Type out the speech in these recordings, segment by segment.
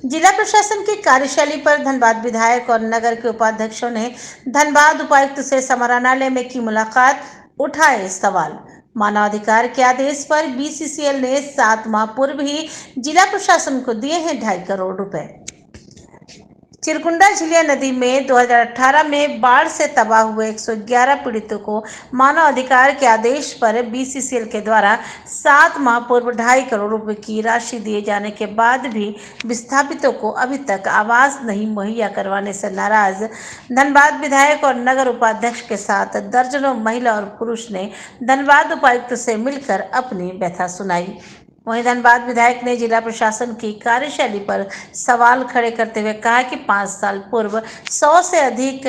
जिला प्रशासन की कार्यशैली पर धनबाद विधायक और नगर के उपाध्यक्षों ने धनबाद उपायुक्त से समाहरणालय में की मुलाकात, उठाए सवाल। मानवाधिकार के आदेश पर बीसीसीएल ने 7 माह पूर्व ही जिला प्रशासन को दिए हैं 2.5 करोड़ रुपए। चिरकुंडा झिलिया नदी में 2018 में बाढ़ से तबाह हुए 111 पीड़ितों को मानवाधिकार के आदेश पर बीसीसीएल के द्वारा 7 माह पूर्व 2.5 करोड़ रुपए की राशि दिए जाने के बाद भी विस्थापितों को अभी तक आवास नहीं मुहैया करवाने से नाराज धनबाद विधायक और नगर उपाध्यक्ष के साथ दर्जनों महिला और पुरुष ने धनबाद उपायुक्त से मिलकर अपनी व्यथा सुनाई। वहीं धनबाद विधायक ने जिला प्रशासन की कार्यशैली पर सवाल खड़े करते हुए कहा कि 5 साल पूर्व 100 से अधिक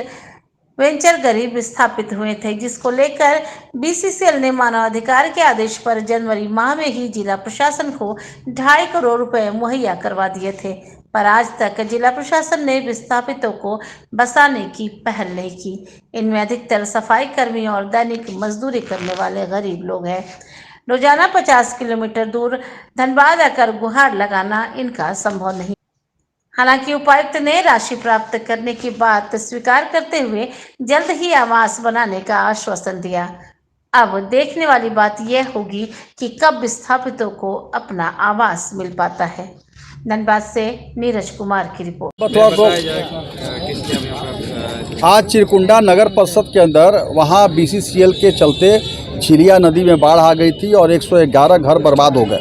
वेंचर गरीब विस्थापित हुए थे, जिसको लेकर बीसीसीएल ने मानवाधिकार के आदेश पर जनवरी माह में ही जिला प्रशासन को 2.5 करोड़ रुपए मुहैया करवा दिए थे, पर आज तक जिला प्रशासन ने विस्थापितों को बसाने की पहल नहीं की। इनमें अधिकतर सफाई कर्मी और दैनिक मजदूरी करने वाले गरीब लोग हैं। रोजाना 50 किलोमीटर दूर धनबाद आकर गुहार लगाना इनका संभव नहीं। हालांकि उपायुक्त ने राशि प्राप्त करने की बात स्वीकार करते हुए जल्द ही आवास बनाने का आश्वासन दिया। अब देखने वाली बात यह होगी कि कब विस्थापितों को अपना आवास मिल पाता है। धनबाद से नीरज कुमार की रिपोर्ट। आज चिरकुंडा नगर परिषद के अंदर वहाँ बीसीसीएल के चलते झिलिया नदी में बाढ़ आ गई थी और 111 घर बर्बाद हो गए।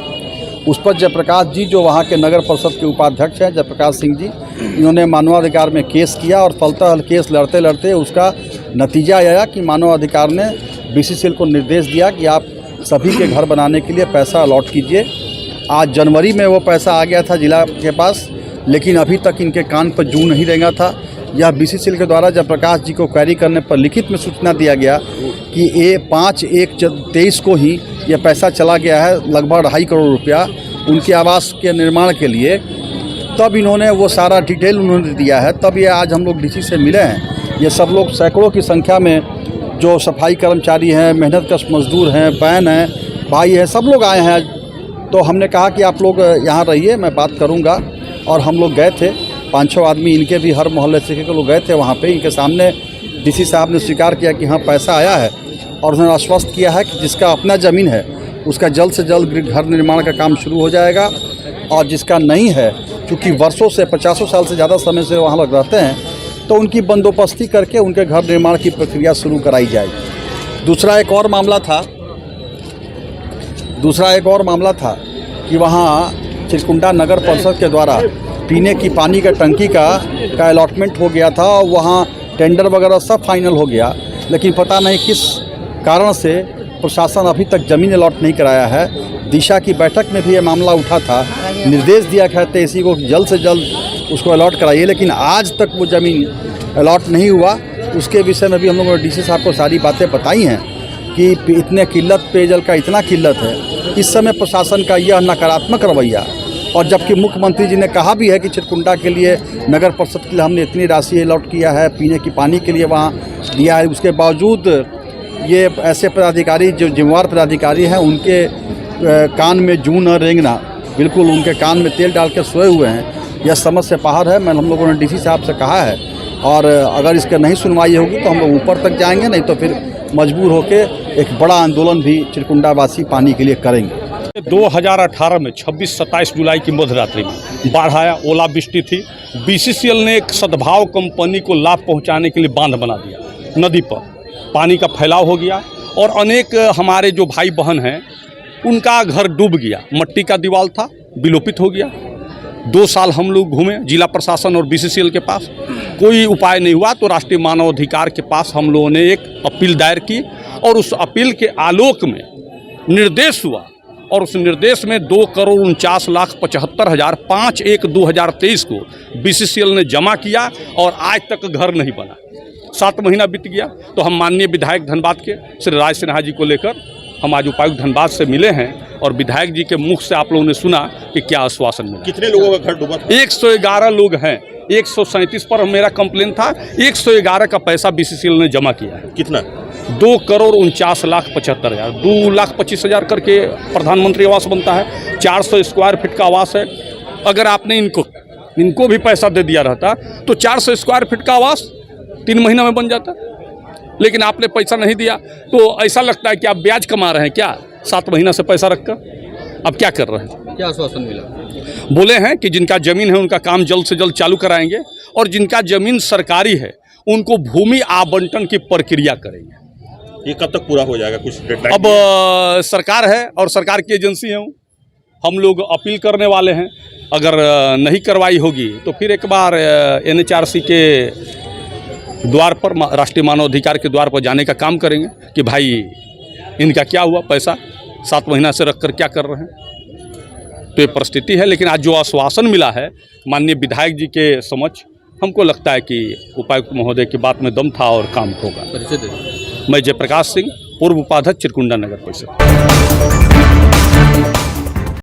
उस पर जयप्रकाश जी, जो वहाँ के नगर परिषद के उपाध्यक्ष हैं, जयप्रकाश सिंह जी, इन्होंने मानवाधिकार में केस किया और फलतः केस लड़ते लड़ते उसका नतीजा आया कि मानवाधिकार ने बीसीसीएल को निर्देश दिया कि आप सभी के घर बनाने के लिए पैसा अलॉट कीजिए। आज जनवरी में वो पैसा आ गया था जिला के पास, लेकिन अभी तक इनके कान पर जू नहीं रेंगा था। यह बीसीसीएल के द्वारा जयप्रकाश जी को क्वेरी करने पर लिखित में सूचना दिया गया कि ये 5/1/23 को ही यह पैसा चला गया है, लगभग 2.5 करोड़ रुपया उनके आवास के निर्माण के लिए। तब इन्होंने वो सारा डिटेल उन्होंने दिया है, तब ये आज हम लोग डीसी से मिले हैं। ये सब लोग सैकड़ों की संख्या में जो सफाई कर्मचारी हैं, मेहनतकश मजदूर हैं, बहन हैं, भाई हैं, सब लोग आए हैं। तो हमने कहा कि आप लोग यहाँ रहिए, मैं बात करूँगा। और हम लोग गए थे, 5-6 आदमी इनके भी हर मोहल्ले से के लोग गए थे वहाँ पे। इनके सामने डीसी साहब ने स्वीकार किया कि हाँ पैसा आया है, और उन्होंने आश्वस्त किया है कि जिसका अपना ज़मीन है उसका जल्द से जल्द घर निर्माण का काम शुरू हो जाएगा, और जिसका नहीं है, क्योंकि वर्षों से 50 साल से ज़्यादा समय से वहाँ लोग रहते हैं, तो उनकी बंदोबस्ती करके उनके घर निर्माण की प्रक्रिया शुरू कराई जाएगी। दूसरा एक और मामला था कि वहाँ चिरकुंडा नगर परिषद के द्वारा पीने की पानी का टंकी का अलॉटमेंट हो गया था, और वहाँ टेंडर वगैरह सब फाइनल हो गया, लेकिन पता नहीं किस कारण से प्रशासन अभी तक ज़मीन अलॉट नहीं कराया है। दिशा की बैठक में भी ये मामला उठा था, निर्देश दिया कहते इसी को जल्द से जल्द उसको अलॉट कराइए, लेकिन आज तक वो ज़मीन अलॉट नहीं हुआ। उसके विषय में भी हम लोगों ने डीसी साहब को सारी बातें बताई हैं कि इतने किल्लत, पेयजल का इतना किल्लत है। इस समय प्रशासन का यह नकारात्मक रवैया, और जबकि मुख्यमंत्री जी ने कहा भी है कि चिरकुंडा के लिए नगर परिषद के लिए हमने इतनी राशि अलॉट किया है, पीने की पानी के लिए वहाँ दिया है, उसके बावजूद ये ऐसे पदाधिकारी जो जिम्मेवार पदाधिकारी हैं उनके कान में जूं न रेंगना, बिल्कुल उनके कान में तेल डाल के सोए हुए हैं, यह समझ से बाहर है। हम लोगों ने डीसी साहब से कहा है, और अगर इसका नहीं सुनवाई होगी तो हम लोग ऊपर तक जाएंगे, नहीं तो फिर मजबूर होकर एक बड़ा आंदोलन भी चिरकुंडा वासी पानी के लिए करेंगे। 2018 में 26-27 जुलाई की मध्यरात्रि में बाढ़ आया, ओलावृष्टि थी। बीसीसीएल ने एक सद्भाव कंपनी को लाभ पहुंचाने के लिए बांध बना दिया नदी पर। पानी का फैलाव हो गया और अनेक हमारे जो भाई बहन हैं उनका घर डूब गया। मट्टी का दीवार था, विलोपित हो गया। 2 साल हम लोग घूमे जिला प्रशासन और बीसीसीएल के पास, कोई उपाय नहीं हुआ। तो राष्ट्रीय मानवाधिकार के पास हम लोगों ने एक अपील दायर की, और उस अपील के आलोक में निर्देश हुआ, और उस निर्देश में 2,49,75,000 5/1/2023 को बीसीसीएल ने जमा किया, और आज तक घर नहीं बना। 7 महीना बीत गया। तो हम माननीय विधायक धनबाद के श्री राज सिन्हा जी को लेकर हम आज उपायुक्त धनबाद से मिले हैं, और विधायक जी के मुख से आप लोगों ने सुना कि क्या आश्वासन मिला। कितने लोगों का घर डूबा था? 111 लोग हैं। 137 पर मेरा कंप्लेन था, 111 का पैसा बीसीसीएल ने जमा किया है। कितना? 2,49,75,000 2,25,000 करके प्रधानमंत्री आवास बनता है। 400 स्क्वायर फीट का आवास है। अगर आपने इनको भी पैसा दे दिया रहता तो 400 स्क्वायर फीट का आवास 3 महीना में बन जाता, लेकिन आपने पैसा नहीं दिया। तो ऐसा लगता है कि आप ब्याज कमा रहे हैं क्या 7 महीना से पैसा रखकर? अब क्या कर रहे हैं? क्या आश्वासन मिला? बोले हैं कि जिनका ज़मीन है उनका काम जल्द से जल्द चालू कराएंगे और जिनका ज़मीन सरकारी है उनको भूमि आवंटन की प्रक्रिया करेंगे। ये कब तक पूरा हो जाएगा? कुछ डेडलाइन? अब सरकार है और सरकार की एजेंसी है, हम लोग अपील करने वाले हैं। अगर नहीं करवाई होगी तो फिर एक बार NHRC के द्वार पर, राष्ट्रीय मानवाधिकार के द्वार पर जाने का काम करेंगे कि भाई इनका क्या हुआ, पैसा 7 महीना से रख कर क्या कर रहे हैं। तो ये परिस्थिति है। लेकिन आज जो आश्वासन मिला है माननीय विधायक जी के समक्ष, हमको लगता है कि उपायुक्त महोदय की बात में दम था और काम होगा। मैं जयप्रकाश सिंह, पूर्व उपाध्यक्ष चिरकुंडा नगर परिषद।